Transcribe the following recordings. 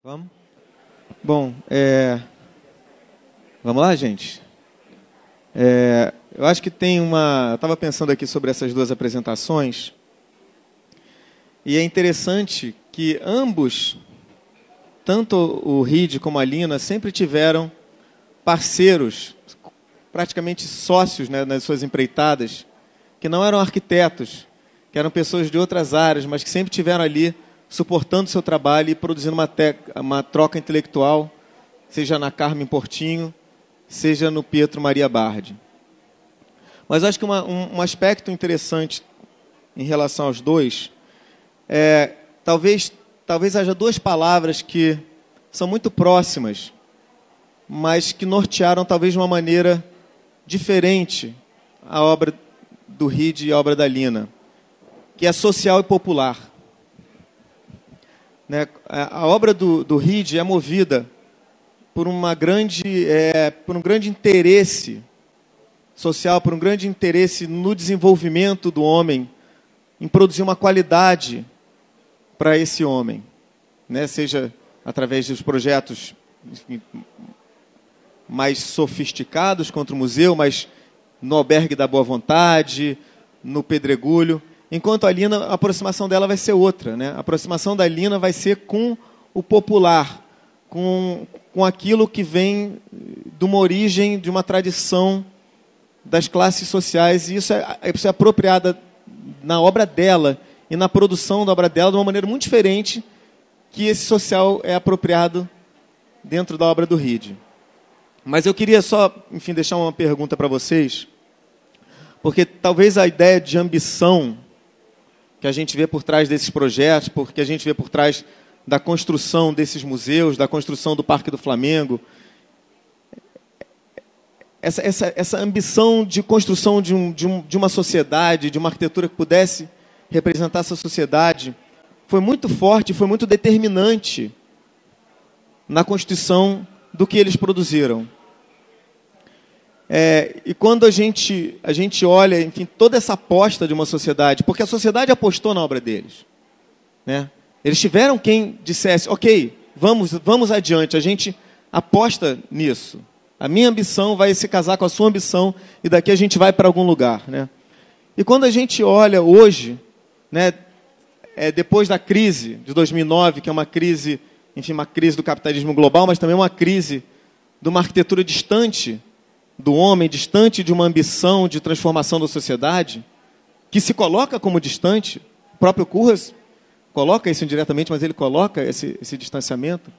Vamos? Bom, vamos lá, gente? Eu acho que tem uma... Eu estava pensando aqui sobre essas duas apresentações, e é interessante que ambos, tanto o Reed como a Lina, sempre tiveram parceiros, praticamente sócios, né, nas suas empreitadas, que não eram arquitetos, que eram pessoas de outras áreas, mas que sempre tiveram ali suportando o seu trabalho e produzindo uma troca intelectual, seja na Carmen Portinho, seja no Pietro Maria Bardi. Mas acho que um aspecto interessante em relação aos dois talvez haja duas palavras que são muito próximas, mas que nortearam talvez de uma maneira diferente a obra do Reed e a obra da Lina, que é social e popular. A obra do Reed é movida por um grande interesse social, por um grande interesse no desenvolvimento do homem, em produzir uma qualidade para esse homem, né? Seja através dos projetos mais sofisticados contra o museu, mas no Albergue da Boa Vontade, no Pedregulho. Enquanto a Lina, a aproximação dela vai ser outra, né? A aproximação da Lina vai ser com o popular, com aquilo que vem de uma origem, de uma tradição das classes sociais, e isso é apropriado na obra dela e na produção da obra dela de uma maneira muito diferente que esse social é apropriado dentro da obra do Reed. Mas eu queria só, enfim, deixar uma pergunta para vocês, porque talvez a ideia de ambição que a gente vê por trás desses projetos, porque a gente vê por trás da construção desses museus, da construção do Parque do Flamengo, essa ambição de construção de uma sociedade, de uma arquitetura que pudesse representar essa sociedade, foi muito forte, foi muito determinante na constituição do que eles produziram. E quando a gente olha, enfim, toda essa aposta de uma sociedade, porque a sociedade apostou na obra deles, né? Eles tiveram quem dissesse, ok, vamos adiante, a gente aposta nisso. A minha ambição vai se casar com a sua ambição e daqui a gente vai para algum lugar, né? E quando a gente olha hoje, né, depois da crise de 2009, que é uma crise, enfim, uma crise do capitalismo global, mas também uma crise de uma arquitetura distante do homem, distante de uma ambição de transformação da sociedade, que se coloca como distante. O próprio Curras coloca isso indiretamente, mas ele coloca esse distanciamento,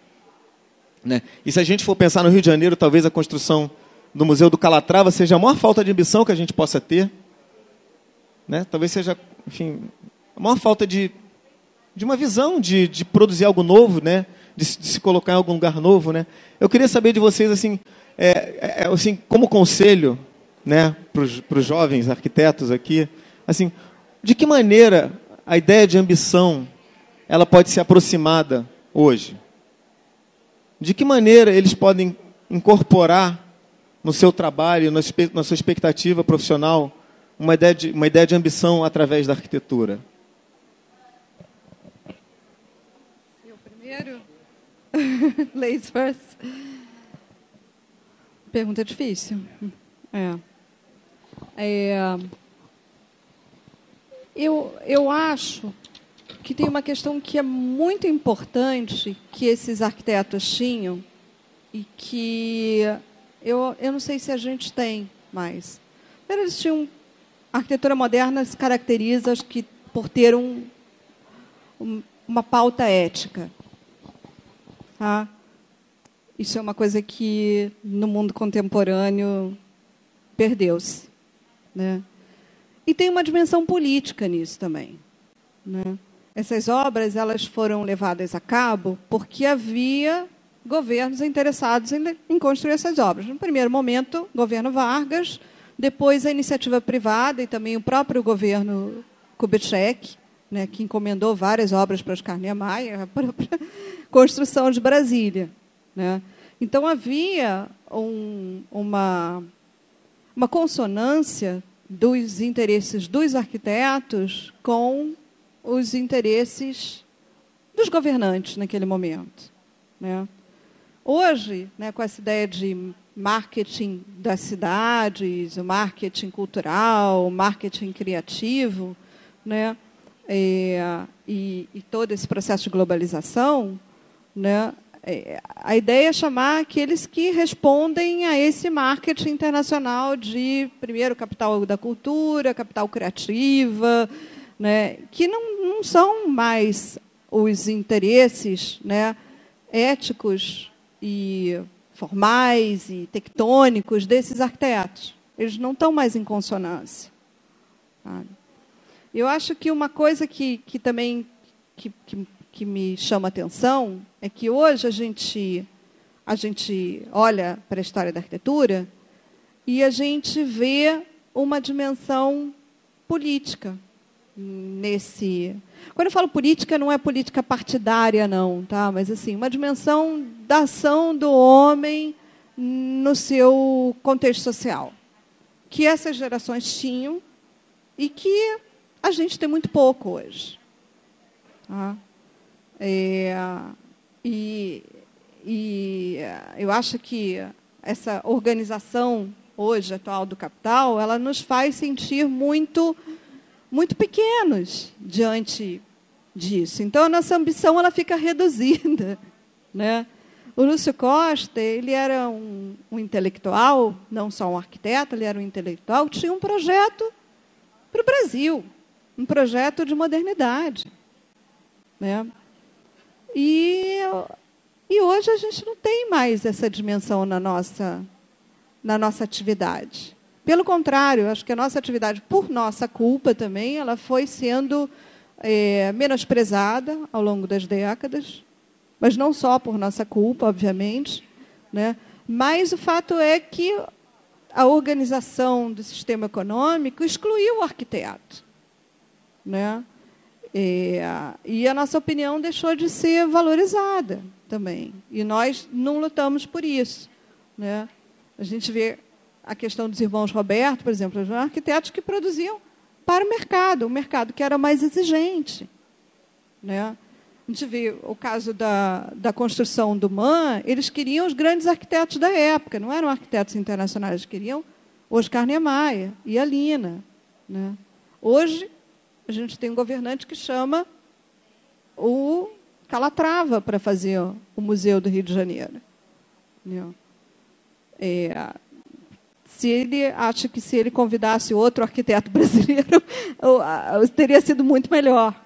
né? E se a gente for pensar no Rio de Janeiro, talvez a construção do Museu do Calatrava seja a maior falta de ambição que a gente possa ter, né? Talvez seja, enfim, a maior falta de uma visão de produzir algo novo, né? De se colocar em algum lugar novo, né? Eu queria saber de vocês, assim, assim, como conselho, né, para os jovens arquitetos aqui, assim, de que maneira a ideia de ambição ela pode ser aproximada hoje? De que maneira eles podem incorporar no seu trabalho, na sua expectativa profissional, uma ideia de ambição através da arquitetura? Eu primeiro? Ladies first. Pergunta difícil. Eu acho que tem uma questão que é muito importante que esses arquitetos tinham e que eu não sei se a gente tem mais. Eles tinham... A arquitetura moderna se caracteriza, acho que, por ter uma pauta ética. Tá? Isso é uma coisa que, no mundo contemporâneo, perdeu-se, né? E tem uma dimensão política nisso também, né? Essas obras elas foram levadas a cabo porque havia governos interessados em construir essas obras. No primeiro momento, o governo Vargas, depois a iniciativa privada e também o próprio governo Kubitschek, né, que encomendou várias obras para Oscar Niemeyer, a própria construção de Brasília, né? Então, havia uma consonância dos interesses dos arquitetos com os interesses dos governantes naquele momento, né? Hoje, né, com essa ideia de marketing das cidades, o marketing cultural, o marketing criativo, né, e todo esse processo de globalização, né, a ideia é chamar aqueles que respondem a esse marketing internacional de, primeiro, capital da cultura, capital criativa, né, que não são mais os interesses, né, éticos e formais e tectônicos desses arquitetos. Eles não estão mais em consonância. Sabe? Eu acho que uma coisa que também que me chama a atenção é que hoje a gente olha para a história da arquitetura e a gente vê uma dimensão política nesse. Quando eu falo política, não é política partidária, não, tá? Mas assim, uma dimensão da ação do homem no seu contexto social, que essas gerações tinham e que a gente tem muito pouco hoje. Tá? E eu acho que essa organização hoje atual do capital, ela nos faz sentir muito pequenos diante disso. Então, a nossa ambição ela fica reduzida, né? O Lúcio Costa, ele era um intelectual, não só um arquiteto, ele era um intelectual, que tinha um projeto para o Brasil, um projeto de modernidade, né? E hoje a gente não tem mais essa dimensão na nossa atividade. Pelo contrário, acho que a nossa atividade, por nossa culpa também, ela foi sendo menosprezada ao longo das décadas, mas não só por nossa culpa, obviamente, né? Mas o fato é que a organização do sistema econômico excluiu o arquiteto, né? E a nossa opinião deixou de ser valorizada também. E nós não lutamos por isso, né? A gente vê a questão dos irmãos Roberto, por exemplo, eram arquitetos que produziam para o mercado que era mais exigente, né? A gente vê o caso da construção do MAN, eles queriam os grandes arquitetos da época, não eram arquitetos internacionais, eles queriam Oscar Niemeyer e a Lina, né? Hoje, a gente tem um governante que chama o Calatrava para fazer o Museu do Rio de Janeiro. Se ele acha que se ele convidasse outro arquiteto brasileiro, teria sido muito melhor.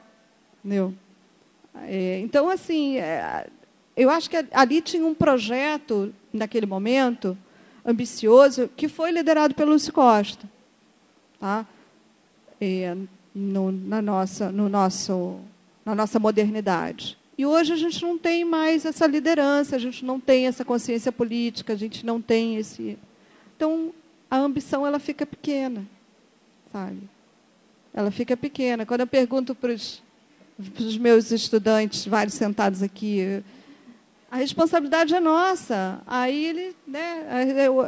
Então, assim, eu acho que ali tinha um projeto, naquele momento, ambicioso, que foi liderado pelo Lúcio Costa. Tá? Na nossa modernidade. E hoje a gente não tem mais essa liderança, a gente não tem essa consciência política, a gente não tem esse... Então, a ambição ela fica pequena, sabe? Ela fica pequena. Quando eu pergunto para os meus estudantes, vários sentados aqui, a responsabilidade é nossa. Aí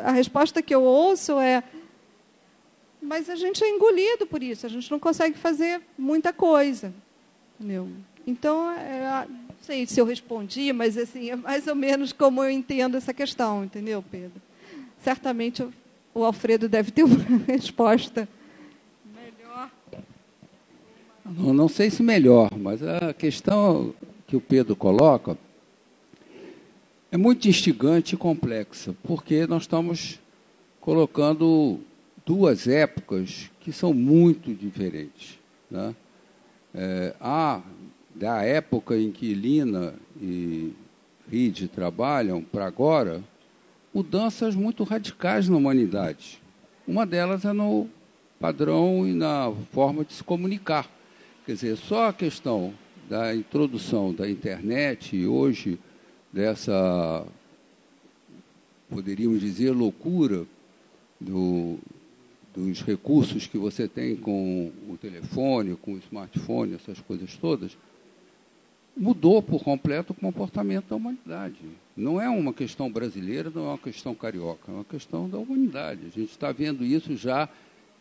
a resposta que eu ouço é: mas a gente é engolido por isso, a gente não consegue fazer muita coisa. Então, não sei se eu respondi, mas assim, é mais ou menos como eu entendo essa questão, entendeu, Pedro? Certamente o Alfredo deve ter uma resposta melhor. Não sei se melhor, mas a questão que o Pedro coloca é muito instigante e complexa, porque nós estamos colocando duas épocas que são muito diferentes, né? Há, da época em que Lina e Reed trabalham para agora, mudanças muito radicais na humanidade. Uma delas é no padrão e na forma de se comunicar. Quer dizer, só a questão da introdução da internet e hoje dessa, poderíamos dizer, loucura dos recursos que você tem com o telefone, com o smartphone, essas coisas todas, mudou por completo o comportamento da humanidade. Não é uma questão brasileira, não é uma questão carioca, é uma questão da humanidade. A gente está vendo isso já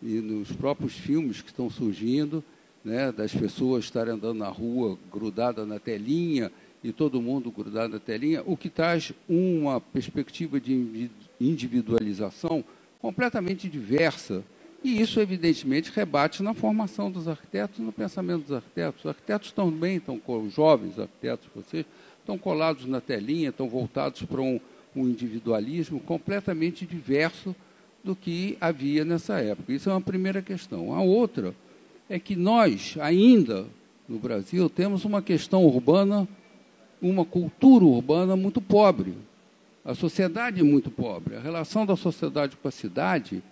nos próprios filmes que estão surgindo, né, das pessoas estarem andando na rua grudada na telinha e todo mundo grudado na telinha, o que traz uma perspectiva de individualização completamente diversa. E isso, evidentemente, rebate na formação dos arquitetos, no pensamento dos arquitetos. Os arquitetos também estão, os jovens arquitetos, vocês, estão colados na telinha, estão voltados para um individualismo completamente diverso do que havia nessa época. Isso é uma primeira questão. A outra é que nós, ainda, no Brasil, temos uma questão urbana, uma cultura urbana muito pobre. A sociedade é muito pobre. A relação da sociedade com a cidade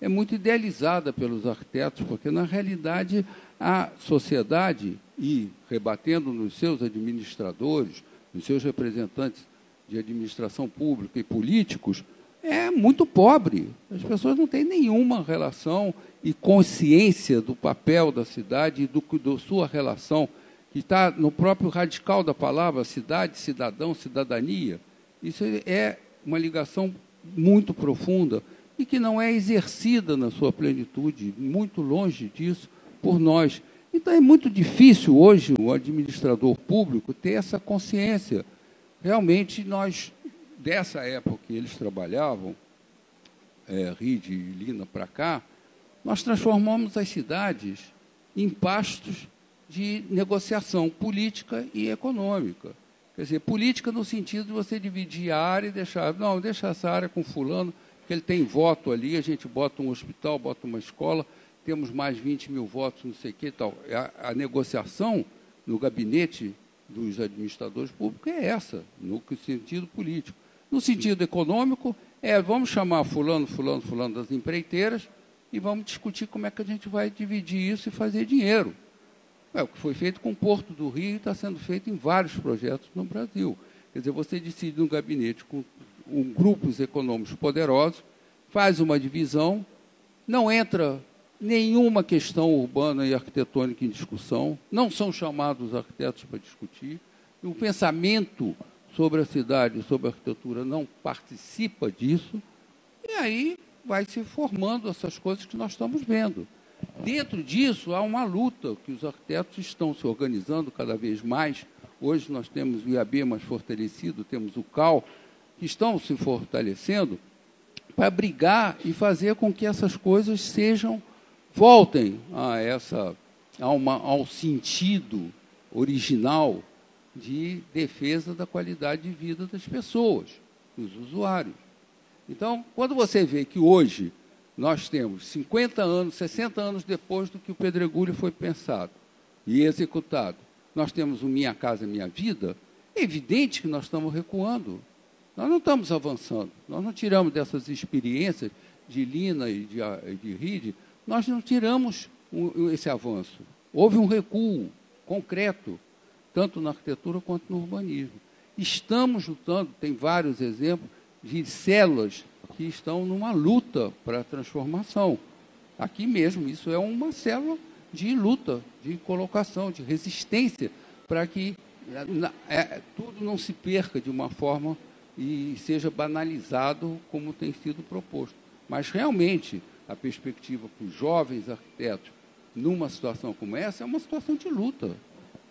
é muito idealizada pelos arquitetos, porque, na realidade, a sociedade, e rebatendo nos seus administradores, nos seus representantes de administração pública e políticos, é muito pobre. As pessoas não têm nenhuma relação e consciência do papel da cidade e da sua relação, que está no próprio radical da palavra, cidade, cidadão, cidadania. Isso é uma ligação muito profunda e que não é exercida na sua plenitude, muito longe disso, por nós. Então, é muito difícil hoje o administrador público ter essa consciência. Realmente, nós, dessa época que eles trabalhavam, Ride e Lina para cá, nós transformamos as cidades em pastos de negociação política e econômica. Quer dizer, política no sentido de você dividir a área e deixar, não, deixa essa área com fulano, porque ele tem voto ali, a gente bota um hospital, bota uma escola, temos mais 20 mil votos, não sei o que e tal. A negociação no gabinete dos administradores públicos é essa, no sentido político. No sentido econômico, vamos chamar fulano, fulano, fulano das empreiteiras e vamos discutir como é que a gente vai dividir isso e fazer dinheiro. É o que foi feito com o Porto do Rio e está sendo feito em vários projetos no Brasil. Quer dizer, você decide no gabinete com grupos econômicos poderosos, faz uma divisão, não entra nenhuma questão urbana e arquitetônica em discussão, não são chamados os arquitetos para discutir, o pensamento sobre a cidade, sobre a arquitetura, não participa disso, e aí vai se formando essas coisas que nós estamos vendo. Dentro disso, há uma luta que os arquitetos estão se organizando cada vez mais. Hoje nós temos o IAB mais fortalecido, temos o CAL, que estão se fortalecendo para brigar e fazer com que essas coisas voltem ao sentido original de defesa da qualidade de vida das pessoas, dos usuários. Então, quando você vê que hoje nós temos 50 anos, 60 anos depois do que o Pedregulho foi pensado e executado, nós temos o Minha Casa Minha Vida, é evidente que nós estamos recuando. Nós não estamos avançando. Nós não tiramos dessas experiências de Lina e de Ride, nós não tiramos esse avanço. Houve um recuo concreto, tanto na arquitetura quanto no urbanismo. Estamos lutando, tem vários exemplos de células que estão numa luta para a transformação. Aqui mesmo, isso é uma célula de luta, de colocação, de resistência, para que tudo não se perca de uma forma e seja banalizado como tem sido proposto. Mas, realmente, a perspectiva para os jovens arquitetos, numa situação como essa, é uma situação de luta.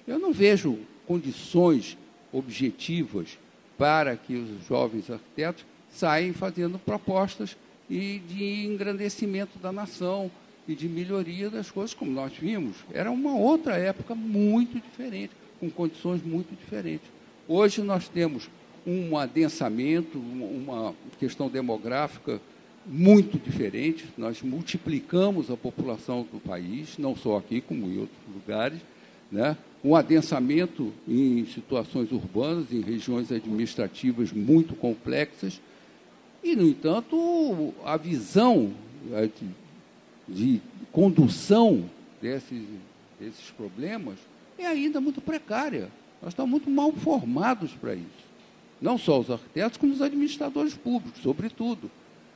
Eu não vejo condições objetivas para que os jovens arquitetos saem fazendo propostas de engrandecimento da nação e de melhoria das coisas, como nós vimos. Era uma outra época muito diferente, com condições muito diferentes. Hoje nós temos um adensamento, uma questão demográfica muito diferente. Nós multiplicamos a população do país, não só aqui, como em outros lugares, né? Um adensamento em situações urbanas, em regiões administrativas muito complexas, e, no entanto, a visão de condução desses problemas é ainda muito precária. Nós estamos muito mal formados para isso. Não só os arquitetos, como os administradores públicos, sobretudo.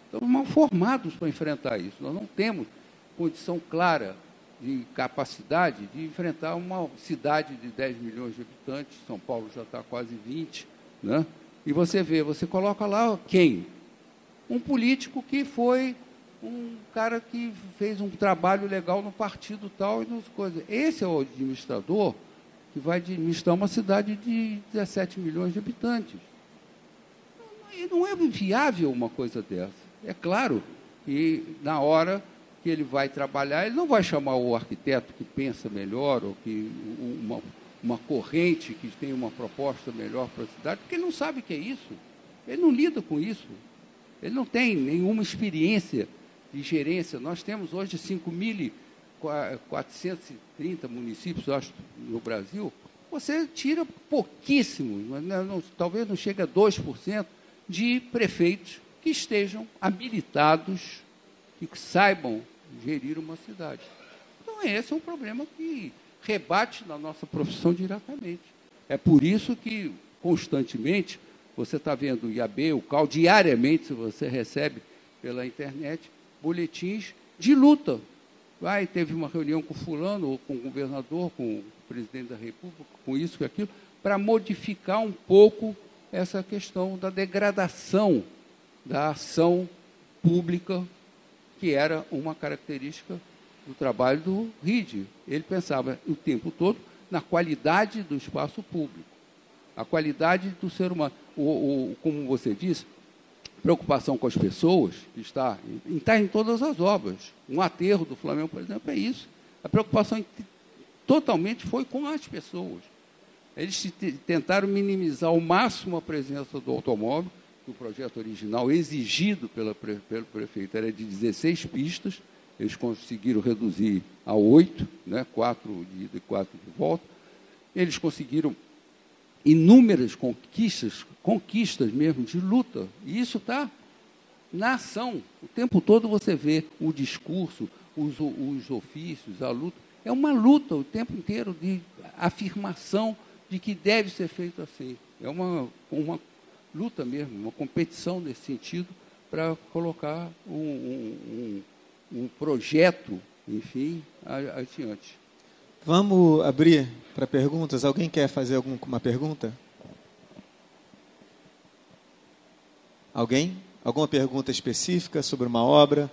Estamos mal formados para enfrentar isso. Nós não temos condição clara de capacidade de enfrentar uma cidade de 10 milhões de habitantes. São Paulo já está quase 20, né? E você coloca lá quem? Um político que foi um cara que fez um trabalho legal no partido tal e nas coisas. Esse é o administrador que vai administrar uma cidade de 17 milhões de habitantes. E não é viável uma coisa dessa. É claro que, na hora que ele vai trabalhar, ele não vai chamar o arquiteto que pensa melhor, ou que uma corrente que tem uma proposta melhor para a cidade, porque ele não sabe o que é isso. Ele não lida com isso. Ele não tem nenhuma experiência de gerência. Nós temos hoje 5.430 municípios, eu acho, no Brasil. Você tira pouquíssimo, talvez não chegue a 2%, de prefeitos que estejam habilitados e que saibam gerir uma cidade. Então, esse é um problema que rebate na nossa profissão diretamente. É por isso que, constantemente, você está vendo o IAB, o CAL, diariamente, se você recebe pela internet, boletins de luta. Teve uma reunião com fulano, ou com o governador, com o presidente da República, com isso, com aquilo, para modificar um pouco essa questão da degradação da ação pública, que era uma característica do trabalho do RID. Ele pensava o tempo todo na qualidade do espaço público, a qualidade do ser humano. Como você disse, preocupação com as pessoas, que está em todas as obras. Um aterro do Flamengo, por exemplo, é isso. A preocupação totalmente foi com as pessoas. Eles tentaram minimizar ao máximo a presença do automóvel, que o projeto original exigido pelo prefeito era de 16 pistas, eles conseguiram reduzir a 8, 4 de ida e 4 de volta. Eles conseguiram inúmeras conquistas mesmo de luta, e isso está na ação. O tempo todo você vê o discurso, os ofícios, a luta. É uma luta o tempo inteiro de afirmação de que deve ser feito assim. É uma luta mesmo, uma competição nesse sentido para colocar um projeto, enfim, adiante. Vamos abrir para perguntas. Alguém quer fazer alguma pergunta? Alguém? Alguma pergunta específica sobre uma obra?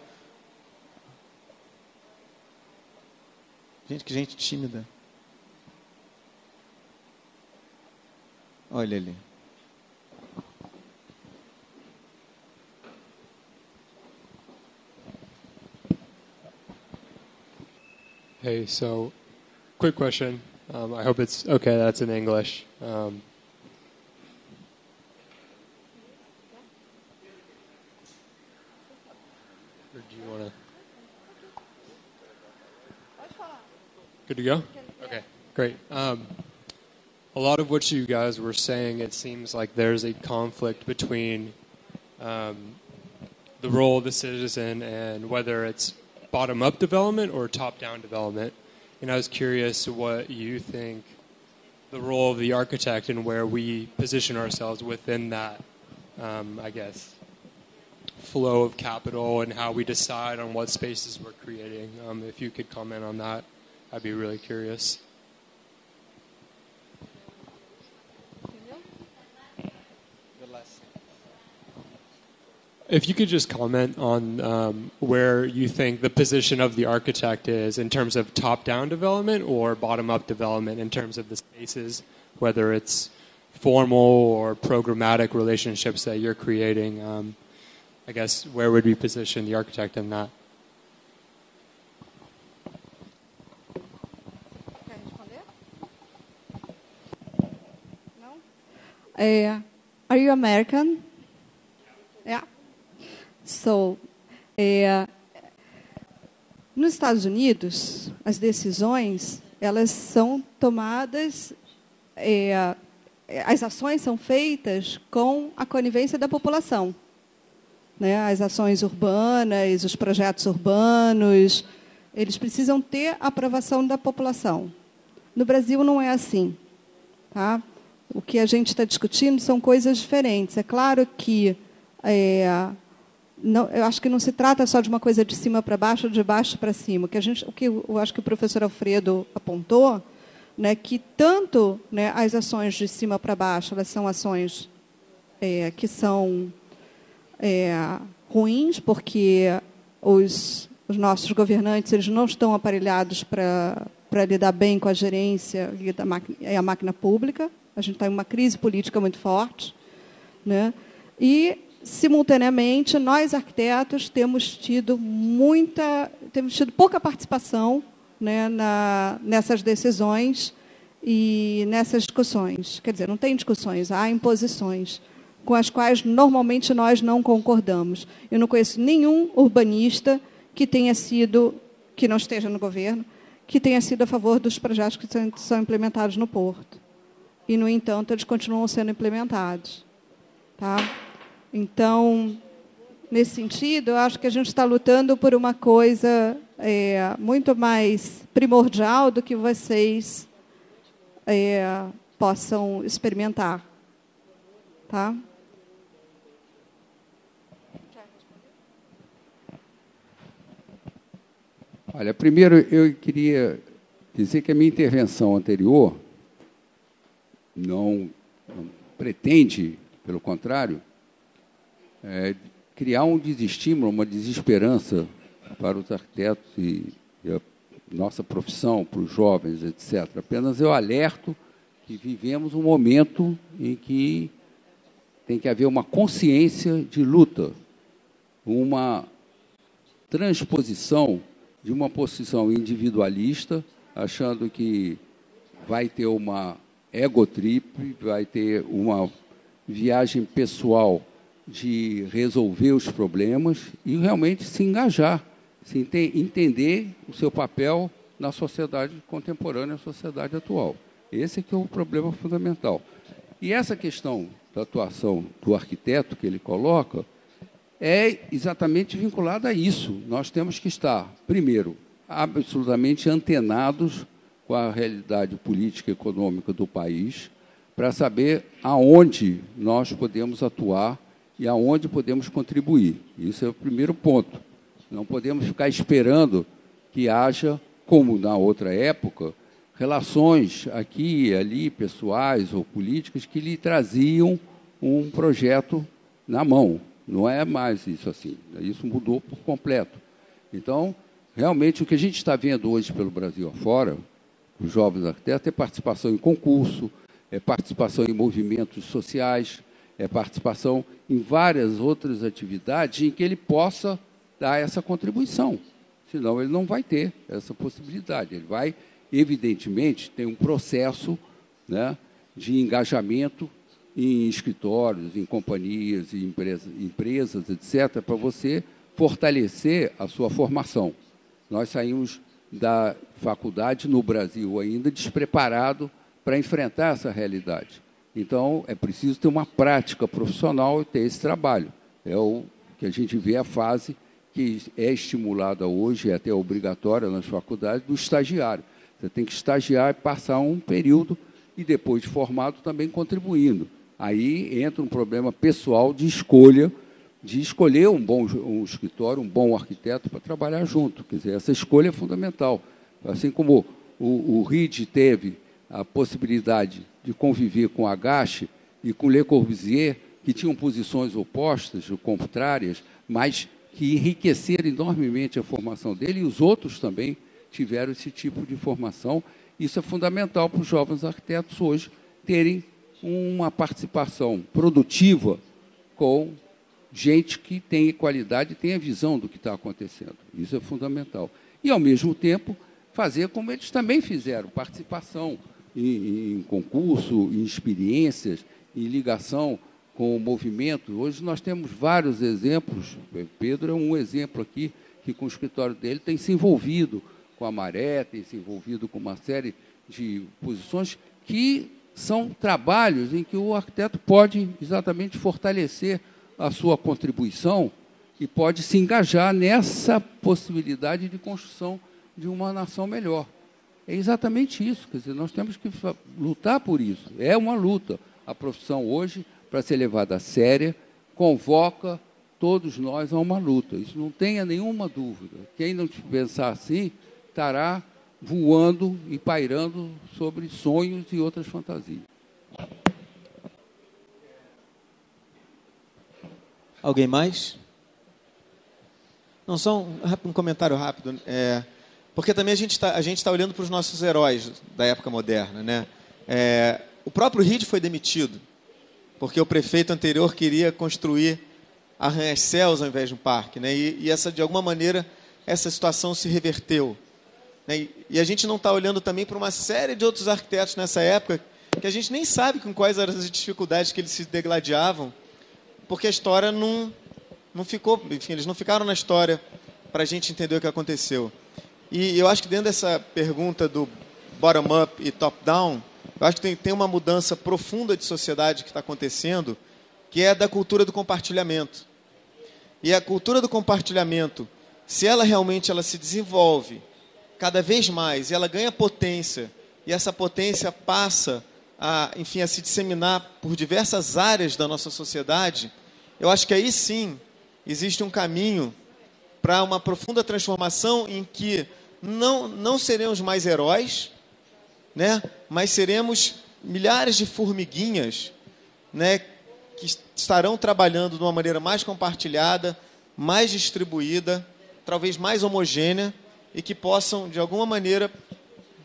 Que gente tímida. Olha ali. Hey, so quick question. I hope it's okay. That's in English. Or do you want to? Good to go? Okay, great. A lot of what you guys were saying, it seems like there's a conflict between the role of the citizen and whether it's bottom-up development or top-down development. And I was curious what you think the role of the architect and where we position ourselves within that, I guess, flow of capital and how we decide on what spaces we're creating. If you could comment on that, I'd be really curious. If you could just comment on where you think the position of the architect is in terms of top-down development or bottom-up development in terms of the spaces, whether it's formal or programmatic relationships that you're creating. I guess where would we position the architect in that? Quer responder? No? Are you American? Yeah. So, nos Estados Unidos, as decisões, elas são tomadas, as ações são feitas com a conivência da população. Né? As ações urbanas, os projetos urbanos, eles precisam ter a aprovação da população. No Brasil não é assim. Tá? O que a gente está discutindo são coisas diferentes. É claro que não, eu acho que não se trata só de uma coisa de cima para baixo ou de baixo para cima. O que eu acho que o professor Alfredo apontou, né, que tanto, né, as ações de cima para baixo, elas são ações que são ruins, porque os nossos governantes eles não estão aparelhados para para lidar bem com a gerência e a máquina pública. A gente está em uma crise política muito forte, né? E, simultaneamente, nós, arquitetos, temos tido pouca participação, né, nessas decisões e nessas discussões. Quer dizer, não tem discussões, há imposições com as quais, normalmente, nós não concordamos. Eu não conheço nenhum urbanista que não esteja no governo, que tenha sido a favor dos projetos que são implementados no Porto. E, no entanto, eles continuam sendo implementados. Tá? Então, nesse sentido, eu acho que a gente está lutando por uma coisa muito mais primordial do que vocês possam experimentar. Tá? Olha, primeiro eu queria dizer que a minha intervenção anterior não pretende, pelo contrário, criar um desestímulo, uma desesperança para os arquitetos e a nossa profissão, para os jovens, etc. Apenas eu alerto que vivemos um momento em que tem que haver uma consciência de luta, uma transposição de uma posição individualista, achando que vai ter uma egotrip, vai ter uma viagem pessoal de resolver os problemas e realmente se engajar, entender o seu papel na sociedade contemporânea, na sociedade atual. Esse é que é o problema fundamental. E essa questão da atuação do arquiteto que ele coloca é exatamente vinculada a isso. Nós temos que estar, primeiro, absolutamente antenados com a realidade política e econômica do país, para saber aonde nós podemos atuar e aonde podemos contribuir. Isso é o primeiro ponto. Não podemos ficar esperando que haja, como na outra época, relações aqui e ali, pessoais ou políticas, que lhe traziam um projeto na mão. Não é mais isso assim. Isso mudou por completo. Então, realmente, o que a gente está vendo hoje pelo Brasil afora, os jovens arquitetos, é participação em concurso, é participação em movimentos sociais, é participação em várias outras atividades em que ele possa dar essa contribuição. Senão, ele não vai ter essa possibilidade. Ele vai, evidentemente, ter um processo, né, de engajamento em escritórios, em companhias, em empresas, etc., para você fortalecer a sua formação. Nós saímos da faculdade no Brasil ainda despreparado para enfrentar essa realidade. Então, é preciso ter uma prática profissional e ter esse trabalho. É o que a gente vê a fase que é estimulada hoje, é até obrigatória nas faculdades, do estagiário. Você tem que estagiar e passar um período e, depois de formado, também contribuindo. Aí entra um problema pessoal de escolher um escritório, um bom arquiteto para trabalhar junto. Quer dizer, essa escolha é fundamental. Assim como o Reed teve a possibilidade de conviver com Agache e com Le Corbusier, que tinham posições opostas, contrárias, mas que enriqueceram enormemente a formação dele, e os outros também tiveram esse tipo de formação. Isso é fundamental para os jovens arquitetos hoje terem uma participação produtiva com gente que tem qualidade e tem a visão do que está acontecendo. Isso é fundamental. E, ao mesmo tempo, fazer como eles também fizeram, participação em concurso, em experiências, em ligação com o movimento. Hoje nós temos vários exemplos. Pedro é um exemplo aqui, que com o escritório dele tem se envolvido com a Maré, tem se envolvido com uma série de posições que são trabalhos em que o arquiteto pode exatamente fortalecer a sua contribuição e pode se engajar nessa possibilidade de construção de uma nação melhor. É exatamente isso, quer dizer, nós temos que lutar por isso. É uma luta. A profissão hoje, para ser levada a séria, convoca todos nós a uma luta. Isso não tenha nenhuma dúvida. Quem não pensar assim, estará voando e pairando sobre sonhos e outras fantasias. Alguém mais? Não, só um comentário rápido. porque também a gente tá olhando para os nossos heróis da época moderna, né? O próprio Reed foi demitido, porque o prefeito anterior queria construir arranha-céus ao invés de um parque, né? E essa, de alguma maneira, essa situação se reverteu, né? E a gente não está olhando também para uma série de outros arquitetos nessa época que a gente nem sabe com quais eram as dificuldades que eles se degladiavam, porque a história não ficou, enfim, eles não ficaram na história para a gente entender o que aconteceu. E eu acho que dentro dessa pergunta do bottom-up e top-down, eu acho que tem uma mudança profunda de sociedade que está acontecendo, que é da cultura do compartilhamento. E a cultura do compartilhamento, se ela realmente se desenvolve cada vez mais, e ela ganha potência, e essa potência passa a se disseminar por diversas áreas da nossa sociedade, eu acho que aí sim existe um caminho para uma profunda transformação em que não seremos mais heróis, né, mas seremos milhares de formiguinhas, né, que estarão trabalhando de uma maneira mais compartilhada, mais distribuída, talvez mais homogênea, e que possam, de alguma maneira,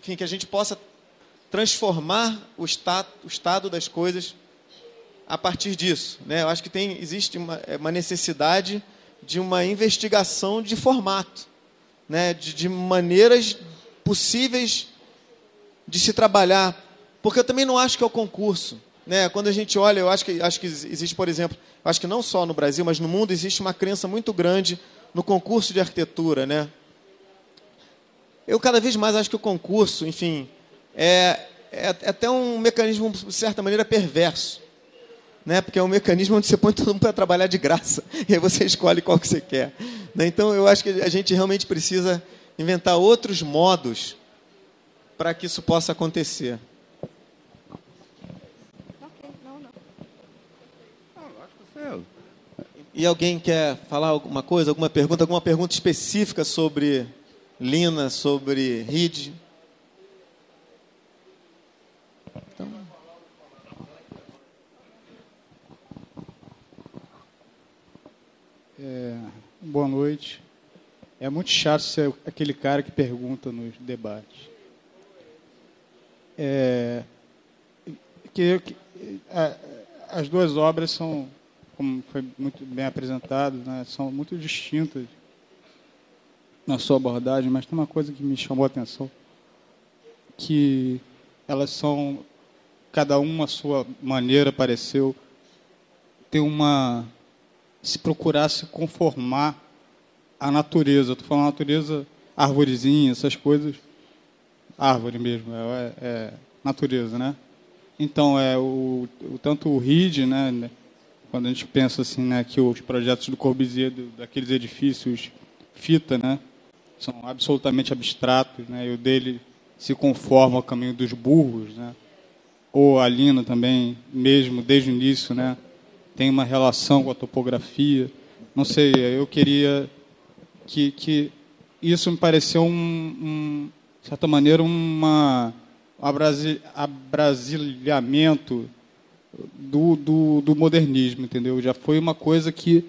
enfim, que a gente possa transformar o estado das coisas a partir disso, né? Eu acho que existe uma necessidade de uma investigação de formato, né? De maneiras possíveis de se trabalhar, porque eu também não acho que é o concurso, né? Quando a gente olha, eu acho que existe, por exemplo, eu acho que não só no Brasil, mas no mundo existe uma crença muito grande no concurso de arquitetura, né? Eu cada vez mais acho que o concurso, enfim, é até um mecanismo, de certa maneira, perverso, né? Porque é um mecanismo onde você põe todo mundo para trabalhar de graça, e aí você escolhe qual que você quer, né? Então, eu acho que a gente realmente precisa inventar outros modos para que isso possa acontecer. E alguém quer falar alguma coisa, alguma pergunta específica sobre Lina, sobre Reed? Então... Boa noite. É muito chato ser aquele cara que pergunta nos debates. As duas obras são, como foi muito bem apresentado, né, são muito distintas na sua abordagem, mas tem uma coisa que me chamou a atenção, que elas são, cada uma a sua maneira, pareceu, se procurar se conformar à natureza. Estou falando natureza, arvorezinha, essas coisas, árvore mesmo, natureza, né? Então, tanto o Reed, né, quando a gente pensa assim, né, que os projetos do Corbusier, daqueles edifícios fita, né, são absolutamente abstratos, né, e o dele se conforma ao caminho dos burros, né, ou a Lina também, mesmo desde o início, né, tem uma relação com a topografia. Não sei, eu queria que isso me pareceu de certa maneira, abrasilhamento do modernismo, entendeu? Já foi uma coisa que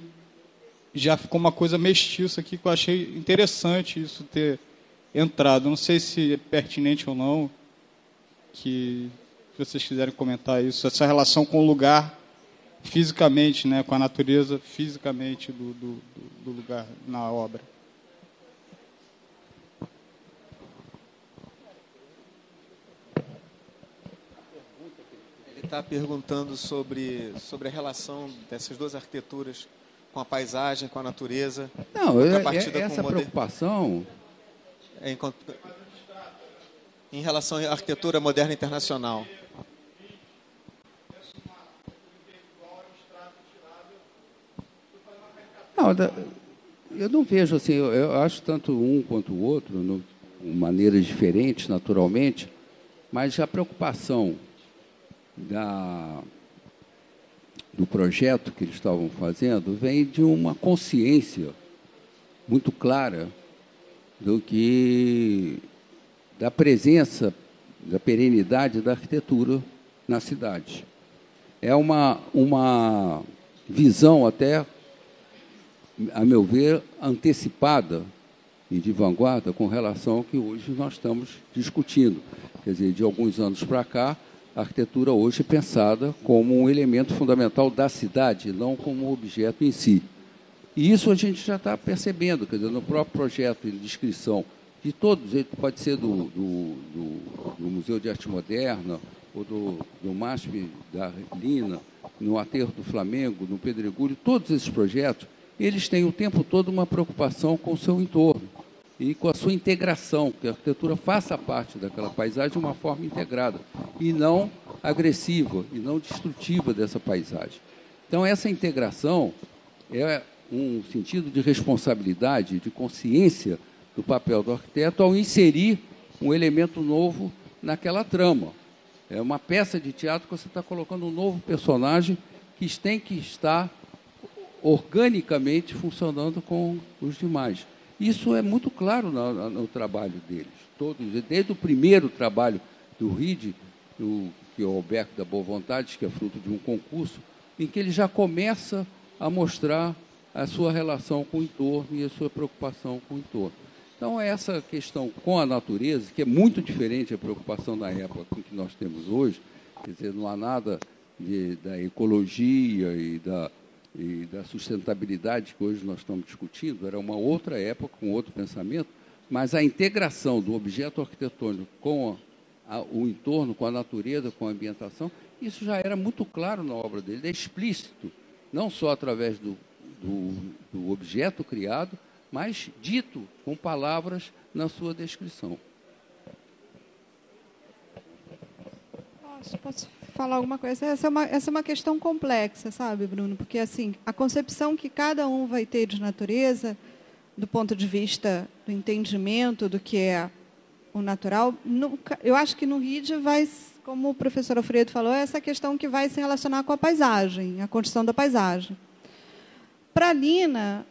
já ficou uma coisa mestiça aqui, que eu achei interessante isso ter entrado. Não sei se é pertinente ou não, se vocês quiserem comentar isso, essa relação com o lugar fisicamente, né, com a natureza fisicamente do lugar na obra. Ele está perguntando sobre a relação dessas duas arquiteturas com a paisagem, com a natureza. Não, essa preocupação... Em relação à arquitetura moderna internacional. Não, eu não vejo assim, eu acho tanto um quanto o outro, de maneiras diferentes, naturalmente, mas a preocupação do projeto que eles estavam fazendo vem de uma consciência muito clara da presença, da perenidade da arquitetura na cidade. É uma visão até, a meu ver, antecipada e de vanguarda com relação ao que hoje nós estamos discutindo. Quer dizer, de alguns anos para cá, a arquitetura hoje é pensada como um elemento fundamental da cidade, não como um objeto em si. E isso a gente já está percebendo, quer dizer, no próprio projeto de descrição de todos, ele pode ser do Museu de Arte Moderna, ou do MASP da Lina, no Aterro do Flamengo, no Pedregulho, todos esses projetos, eles têm o tempo todo uma preocupação com o seu entorno e com a sua integração, que a arquitetura faça parte daquela paisagem de uma forma integrada, e não agressiva, e não destrutiva dessa paisagem. Então, essa integração é um sentido de responsabilidade, de consciência do papel do arquiteto ao inserir um elemento novo naquela trama. É uma peça de teatro que você está colocando um novo personagem que tem que estar organicamente funcionando com os demais. Isso é muito claro no trabalho deles. Todos, desde o primeiro trabalho do Reed, que é o Albergue da Boa Vontade, que é fruto de um concurso, em que ele já começa a mostrar a sua relação com o entorno e a sua preocupação com o entorno. Então, essa questão com a natureza, que é muito diferente da preocupação da época que nós temos hoje, quer dizer, não há nada da ecologia e da sustentabilidade que hoje nós estamos discutindo, era uma outra época, com outro pensamento, mas a integração do objeto arquitetônico com o entorno, com a natureza, com a ambientação, isso já era muito claro na obra dele, é explícito, não só através do objeto criado, mas dito com palavras na sua descrição. Posso falar alguma coisa? Essa é uma questão complexa, sabe, Bruno? Porque assim, a concepção que cada um vai ter de natureza, do ponto de vista do entendimento do que é o natural, eu acho que no RID vai, como o professor Alfredo falou, é essa questão que vai se relacionar com a paisagem, a construção da paisagem. Para a Lina,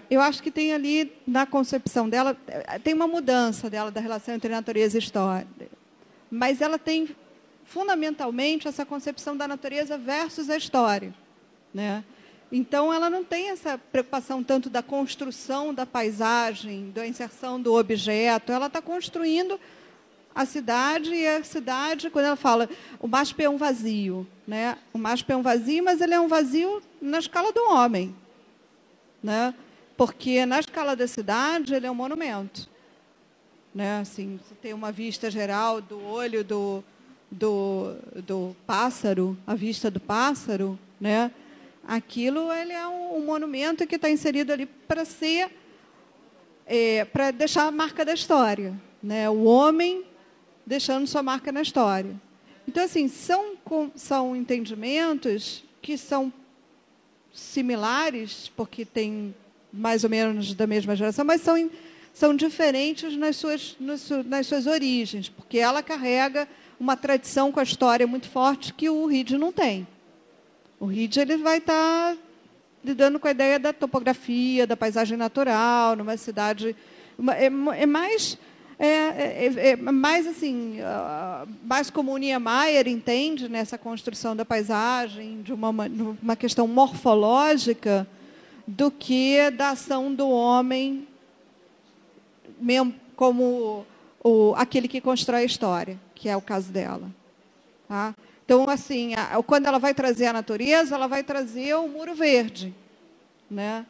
eu acho que tem ali, na concepção dela, tem uma mudança dela da relação entre natureza e história. Mas ela tem, fundamentalmente, essa concepção da natureza versus a história, né? Então, ela não tem essa preocupação tanto da construção da paisagem, da inserção do objeto. Ela está construindo a cidade, e a cidade, quando ela fala, o MASP é um vazio, né? O MASP é um vazio, mas ele é um vazio na escala do homem, né? Porque na escala da cidade ele é um monumento, né? Assim, você tem uma vista geral do olho do pássaro, a vista do pássaro, né? Aquilo ele é um monumento que está inserido ali para ser para deixar a marca da história, né? O homem deixando sua marca na história. Então, assim, são entendimentos que são similares, porque têm mais ou menos da mesma geração, mas são diferentes nas suas origens, porque ela carrega uma tradição com a história muito forte que o Reed não tem. O Reed ele vai estar lidando com a ideia da topografia, da paisagem natural, numa cidade... É mais assim, mais como o Niemeyer entende nessa construção da paisagem, de uma questão morfológica, do que da ação do homem, mesmo como aquele que constrói a história, que é o caso dela. Tá? Então, assim, quando ela vai trazer a natureza, ela vai trazer o muro verde, né?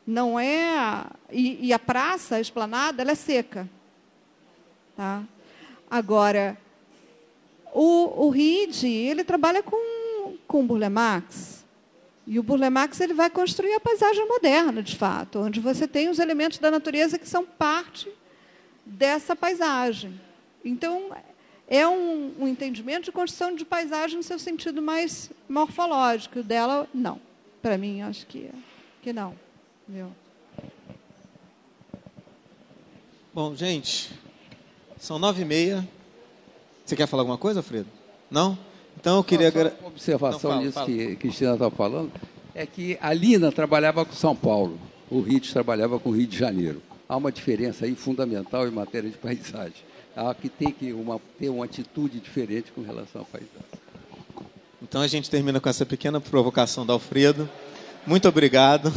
Não é... E a praça, a esplanada, ela é seca. Tá? Agora, o Reed, ele trabalha com Burle Marx. E o Burle Marx ele vai construir a paisagem moderna, de fato, onde você tem os elementos da natureza que são parte dessa paisagem. Então, é um entendimento de construção de paisagem no seu sentido mais morfológico. Dela, não. Para mim, acho que não. Entendeu? Bom, gente, são 9h30. Você quer falar alguma coisa, Alfredo? Não? Então eu queria... Uma observação nisso que a Cristina estava falando, é que a Lina trabalhava com São Paulo, o Reed trabalhava com o Rio de Janeiro. Há uma diferença aí fundamental em matéria de paisagem. Há que ter uma atitude diferente com relação à paisagem. Então a gente termina com essa pequena provocação do Alfredo. Muito obrigado.